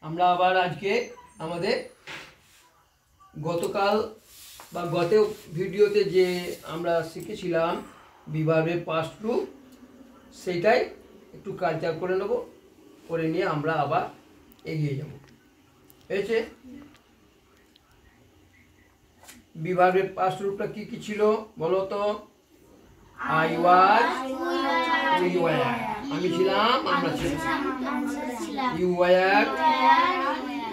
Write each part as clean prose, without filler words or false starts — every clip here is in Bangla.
আমরা আবার আজকে আমাদের গতকাল বা গত ভিডিওতে যে আমরা শিখেছিলাম বিভার্বের পাস্ট গ্রুপ সেইটাই একটু কালচার করে নেব, করে নিয়ে আমরা আবার এগিয়ে যাব। হয়েছে? বিভার্বের পাস্ট গ্রুপটা কি কি ছিল বলো তো? আই ওয়াজ, উই ওয়্যার, আমি ছিলাম, আমরা ছিলাম, ইউ ওয়্যার,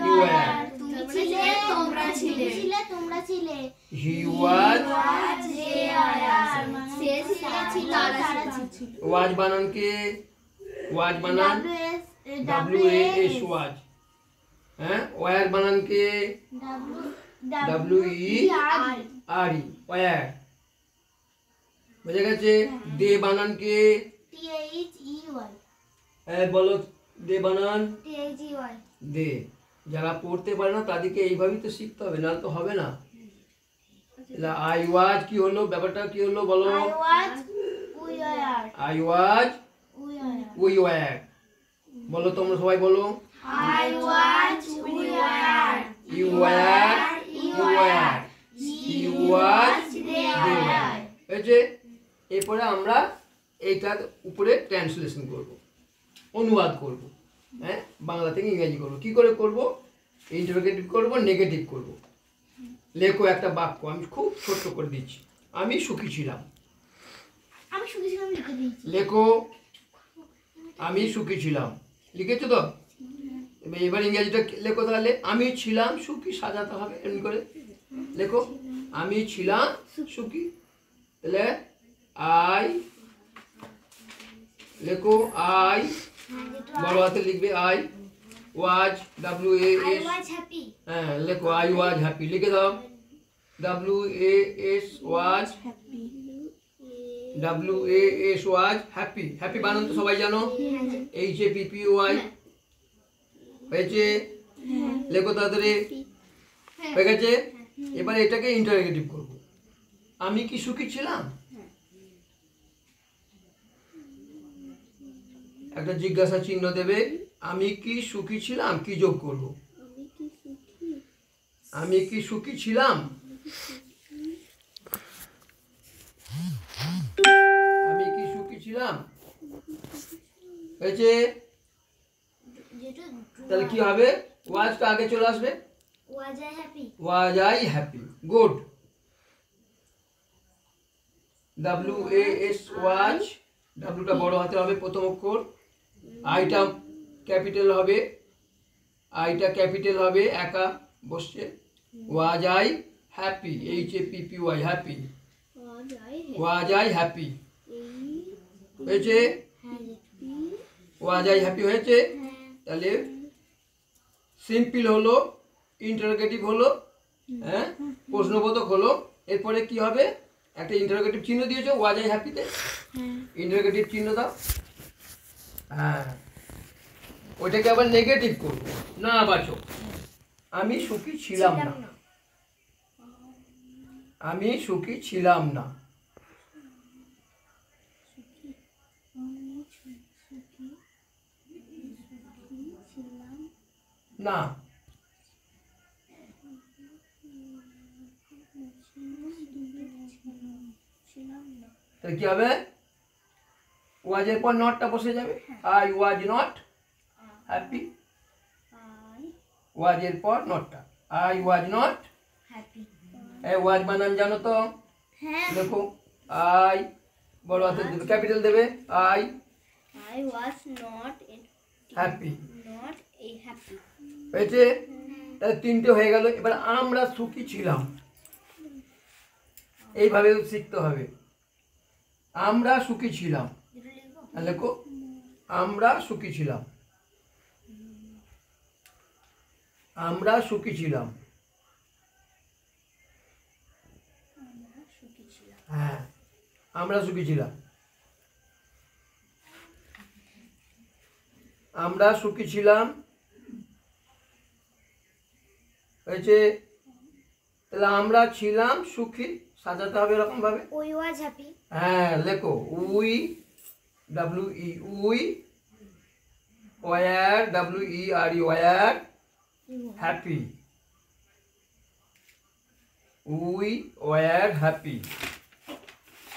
ইউ ওয়্যার, তুমি ছিলে, তোমরা ছিলে, তোমরা ছিলে, হি ওয়াজ, সে ছিল, তারা ছিল। ওয়াজ বানান কে? ওয়াজ বানান ডাব্লিউ এ এস ওয়াজ। হ্যাঁ, ওয়্যার বানান কে? W E R E, wire. বুঝে গেছে? দে বানান কে? বলো দে বানান। দে। যারা পড়তে পারে না তাদেরকে এইভাবেই তো শিখতে হবে, না তো হবে না। আই ওয়াজ কি হলো, ব্যাপারটা কি হলো বলো? I was, we were. বলো তোমরা সবাই বলো। You were, you were, he was, they were. হয়েছে? এরপরে আমরা এইটার উপরে ট্রান্সলেশন করব, অনুবাদ করব। হ্যাঁ, বাংলা থেকে ইংরেজি করব। কি করে করব? ইন্টারোগেটিভ করব, নেগেটিভ করব। লেখো একটা বাক্য, আমি খুব ছোট্ট করে দিচ্ছি। আমি সুখী ছিলাম। লেখো আমি সুখী ছিলাম। লিখেছো তো? এবার ইংরেজিটা লেখো তাহলে। আমি ছিলাম সুখী, সাজাতে হবে এমনি করে। লেখো আমি ছিলাম সুখী। তাহলে আই, লেখো আই, বড় হাতে লিখবে I was, W A S. হ্যাঁ, লেখো আই ওয়াজ হ্যাপি, লিখে দাও। W A S was, W A S was happy. Happy বানান তো সবাই জানো, H A P P Y. হয়েছে? লেখো তাড়াতাড়ি। হয়ে গেছে? এবার এটাকে ইন্টারোগেটিভ করব। আমি কি সুখী ছিলাম? একটা জিজ্ঞাসা চিহ্ন দেবে। আমি কি সুখী ছিলাম, কি যোগ করব? আমি কি সুখী ছিলাম? আমি কি সুখী ছিলাম? হয়েছে? তাহলে কি হবে? ওয়াজটা আগে চলে আসবে। Was I happy. Good. W A S was, ডাব্লিউটা বড় হাতে হবে প্রথম অক্ষর, আইটা ক্যাপিটাল হবে, আইটা ক্যাপিটাল হবে, একা বসছে। Was I happy, H A P P Y, happy. Was I happy. হয়েছে? ওয়াজ আই হ্যাপি হয়েছে? তাহলে সিম্পল হলো, ইন্টারোগেটিভ হলো, হ্যাঁ, প্রশ্নবোধক হলো। এরপরে কি হবে? একটা ইন্টারোগেটিভ চিহ্ন দিয়েছো ওয়াজ আই হ্যাপিতে, ইন্টারোগেটিভ চিহ্ন দাও। হ্যাঁ, ওইটাকে আবার নেগেটিভ করবো, না বাচো। আমি সুখী ছিলাম না। আমি সুখী ছিলাম না। না। তাহলে কি হবে? ওয়াজের পর নটটা বসে যাবে। I was not happy. ওয়াজের পর নটটা, আই ওয়াজ নট হ্যাপি। ওয়াজ বানান জানো তো? দেখো আই বড় হাতে দেবে, ক্যাপিটাল দেবে। I was not happy. Happy. হয়েছে? তাহলে তিনটে হয়ে গেল। এবার আমরা সুখী ছিলাম, এইভাবে শিখতে হবে। আমরা সুখী ছিলাম। লেখো আমরা সুখী ছিলাম। আমরা সুখী ছিলাম। হ্যাঁ, আমরা সুখী ছিলাম। আমরা সুখী ছিলাম। হয়েছে? তাহলে আমরা ছিলাম সুখী, সাজাতে হবে এরকম ভাবে। হ্যাঁ, লেখো we, W E we, were, W E R E were, happy, we were happy.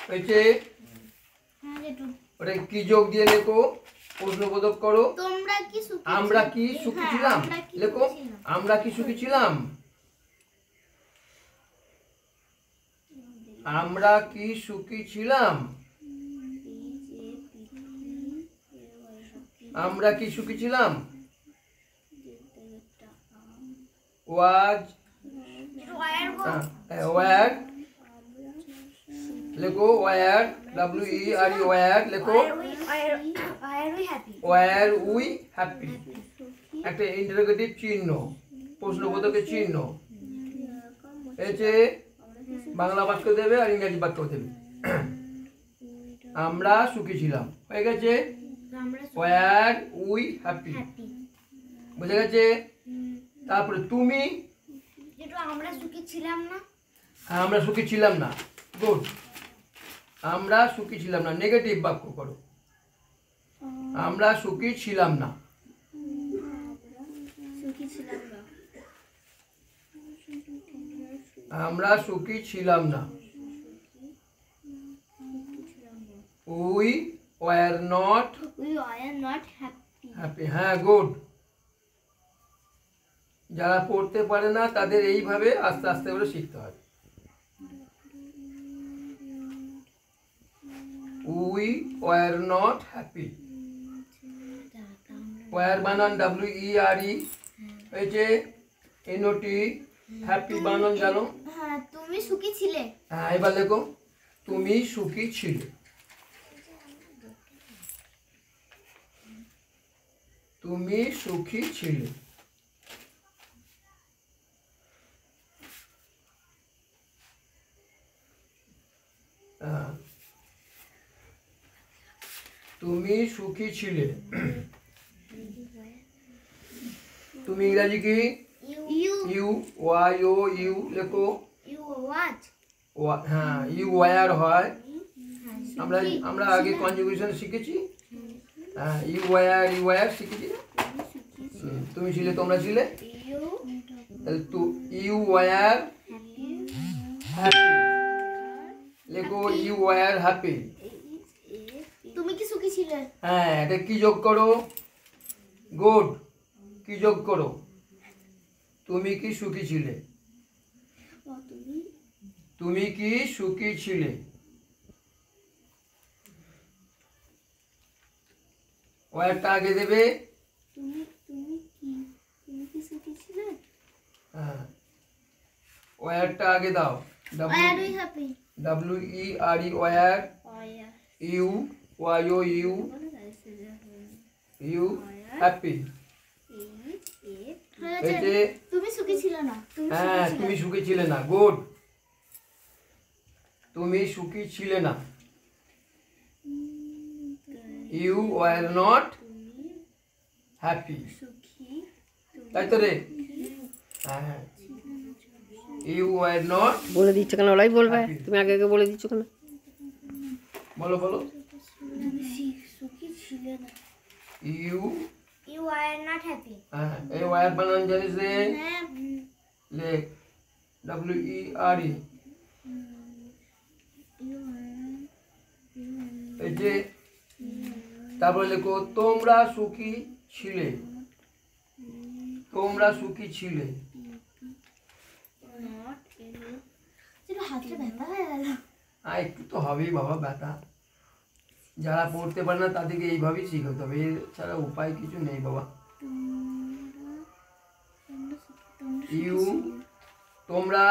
হয়েছে? হ্যাঁ জেঠু। ওটা কি যোগ দিয়ে লেখো, প্রশ্নবোধক করো। তোমরা কি সুখী আমরা কি ছিলে? সুখী হ্যাঁ, ছিলাম, আমরা কি লেখো সুখী ছিলাম? আমরা কি সুখী ছিলাম, আমরা কি সুখী ছিলাম, আমরা কি সুখী ছিলাম। ওয়াজ ওয়ার লেখো, ওয়ার WER ওয়ার লেখো, ওয়ার উই হ্যাপি। একটা ইন্টারোগেটিভ চিহ্ন, প্রশ্নবোধকের চিহ্ন। এতে বাংলা বাক্য দেবে আর ইংরেজি বাক্য দেবে। আমরা সুখী ছিলাম, হয়ে গেছে। ওয়ার উই হ্যাপি, বুঝে গেছে। তারপরে তুমি, যেটা আমরা সুখী ছিলাম না। হ্যাঁ আমরা সুখী ছিলাম না, গুড। আমরা সুখী ছিলাম না, নেগেটিভ বাক্য করো। আমরা সুখী ছিলাম না, সুখী ছিলাম না। আমরা সুখী ছিলাম না। We were not We are not happy. Happy, হ্যাঁ গুড। যারা পড়তে পারে না তাদের এইভাবে আস্তে আস্তে করে শিখতে হবে। We were not happy, were বানান WERE হয়েছে, NOT। হ্যাপি বানান জানো? হ্যাঁ, তুমি সুখী ছিলে। হ্যাঁ এবার লেখো, তুমি সুখী ছিলে, তুমি সুখী ছিলে। হ্যাঁ, তুমি সুখী ছিলে। তুমি ইংরাজি কি? You ইউ ওয়াইও ইউ লেখো। what? হ্যাঁ ইউ ওয়ার হয়। আমরা আমরা আগে কনজুগেশন শিখেছি। হ্যাঁ ইউ ওয়ার শিখেছি। তুমি ছিলে, তোমরা ছিলে। You তাহলে ইউ ওয়ার হ্যাপি লেখো, ইউ ওয়ার হ্যাপি। তুমি কি সুখী ছিলে? হ্যাঁ এটা কি যোগ করো, গুড, কি যোগ করো, তুমি কি সুখী ছিলে, তুমি কি সুখী ছিলে। ওয়ারটা আগে দেবে। তুমি কি সুখী ছিলে? হ্যাঁ ওয়ারটা আগে দাও, Are we happy? WERE were, you Y O U, you happy. এতে তুমি সুখী ছিলে না। হ্যাঁ তুমি সুখী ছিলে না, গুড, তুমি সুখী ছিলে না। ইউ ওয়ার নট হ্যাপি, তাই তো রে? হ্যাঁ ইউ ওয়ার নট। বলে দিচ্ছ কেন, ওরাই বলবে, তুমি আগে আগে বলে দিচ্ছ কেন? বলো বলো। সুখী ছিলে না। You You are not happy. হ্যাঁ এই ওয়ার বানান জানিস রে, হ্যাঁ, লেখ WERE। এই যে তারপরে লেখো, তোমরা সুখী ছিলে, তোমরা সুখী ছিলে। হাতটা ব্যথা হয়ে গেল। একটু তো হবেই বাবা ব্যথা, যারা পড়তে পারে না তাদেরকে এইভাবেই শিখাতে হবে, এছাড়া উপায় কিছু নেই বাবা। ইউ তোমরা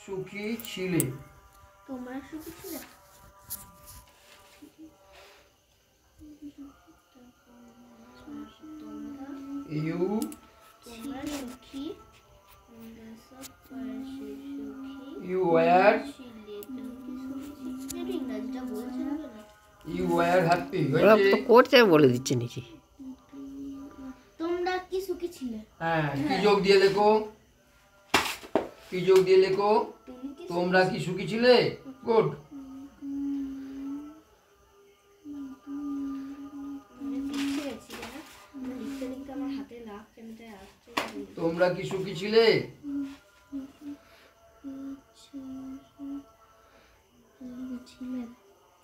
সুখী ছিলে, তোমরা সুখী ছিলে। ইউ তোমরা সুখী। ইউ ওয়ার, ইংরাজিটা বলছে না। You were happy. ওরা তো করছে, বলে দিচ্ছে নিচে। তোমরা কি সুখী ছিলে? হ্যাঁ কি যোগ দিয়ে লেখো, কি যোগ দিয়ে লেখো, তুমি কি তোমরা কি সুখী ছিলে, গুড। লিখতে গেছি না, লিখতে লিখতে আমার হাতে লাগছে না। তোমরা কি সুখী ছিলে?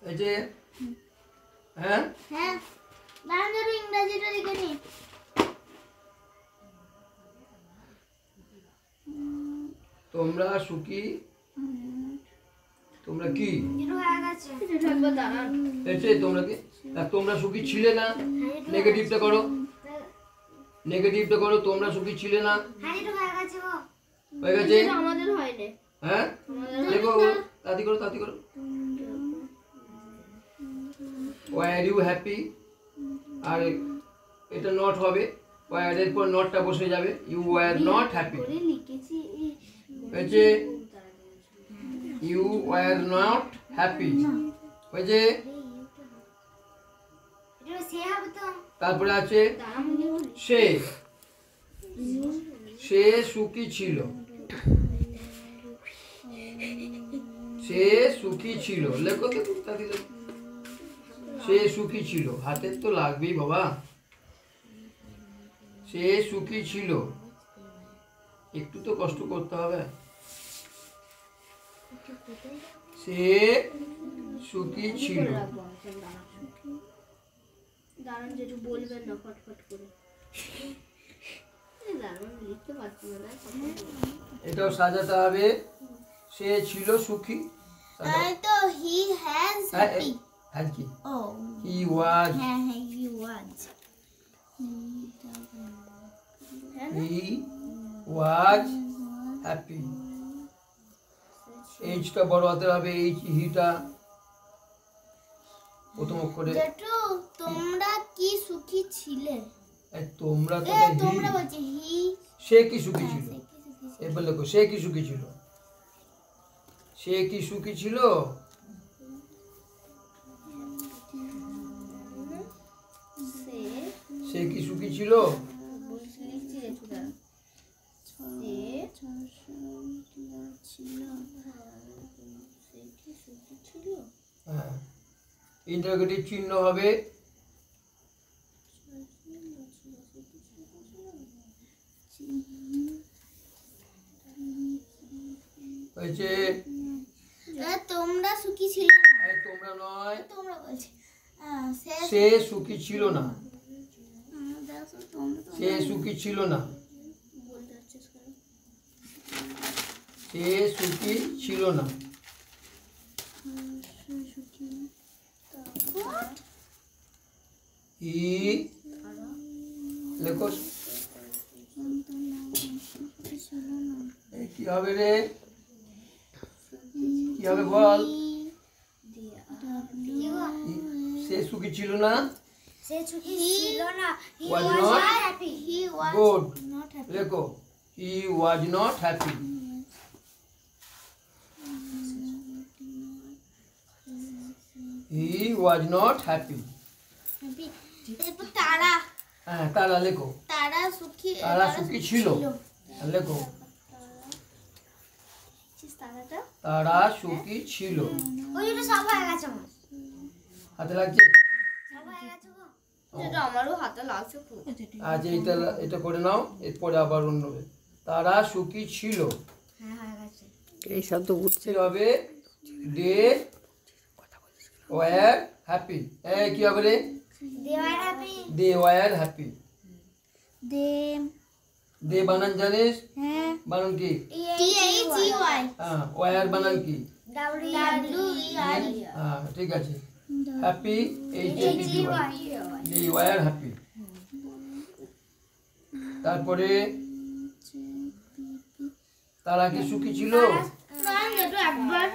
এই যে হ্যাঁ হ্যাঁ দাঁড়ান ধরো ইংরেজিটা লিখে নি তোমরা সুখী, তোমরা কি এই যে তোমরা কি তোমরা সুখী ছিলে না? নেগেটিভটা করো, নেগেটিভটা করো। তোমরা সুখী ছিলে না? হয়ে গেছে? আমাদের হয়নি। হ্যাঁ দেখো তাড়াতাড়ি করো, তাড়াতাড়ি করো। ওয়ার ইউ হ্যাপি, আর এটা নট হবে, ওয়ার এর পর নটটা বসে যাবে। ইউ ওয়ার নট হ্যাপি লিখেছি হয়েছে, ইউ ওয়ার নট হ্যাপি হয়েছে। তারপরে আছে সে, সে সুখী ছিল, সে সুখী ছিল। লেখো তো তাড়াতাড়ি লেখো। সে সুখী ছিল, হাতের তো লাগবেই বাবা। সে সুখী ছিল, একটু তো কষ্ট করতে হবে। সে সুখী ছিল। দাঁড়ান যেটু বলবেন না ফটফট করে দাঁড়ান লিখতে পারছি না। এটাও সাজাতে হবে। সে ছিল সুখী, তো হি হ্যাজ হ্যাপি হ্যাঁ কি ও হি ওয়াজ, হ্যাঁ হ্যাঁ হি ওয়াজ হি ওয়াজ হ্যাপি। এইচটা বড় হাতের হবে, এইচ হিটা প্রথম অক্ষরে। যেটু তোমরা কি সুখী ছিলে? এই তোমরা তো তোমরা বলছি হি সে কি সুখী ছিল? এবার লেখো সে কি সুখী ছিল। সে কি সুখী ছিল? সে কি সুখী ছিল? হ্যাঁ, ইন্টারোগেটিভ চিহ্ন হবে। হয়েছে, তোমরা সুখী ছিলে না? তোমরা নয়, তোমরা বলছি সে সুখী ছিল না, সে সুখী ছিল না, সে সুখী ছিল না। ই লেখো, কি হবে রে? কি হবে বল? সে সুখী ছিল না, সে সুখী ছিল না। He Was was not happy. He was good. not happy. লেখো he was not happy. He was not happy. Happy. এরপর তারা, হ্যাঁ তারা লেখো, তারা সুখী, তারা সুখী ছিল। লেখো তারাটা তারা সুখী ছিল। ওই জন্য সব হয়ে গেছে আমার। হাতে লাগছে? সব হয়ে গেছে গো। যেটা আমারও হাতে লাগছে খুব। আজ এইটা এটা করে নাও, এরপরে আবার অন্য। তারা সুখী ছিল, হ্যাঁ হয়ে গেছে। এই শব্দ উঠছে কি হবে? They were happy. এই কি হবে রে? They were happy. They were happy. They they বানান জানিস? হ্যাঁ বানান কি? T-H-E-Y. হ্যাঁ, ওয়ার বানান কি? W-E-R. হ্যাঁ ঠিক আছে। Happy H-A-P-P-Y, they were happy. তারপরে তারা কি সুখী ছিল? না, যেটা একবার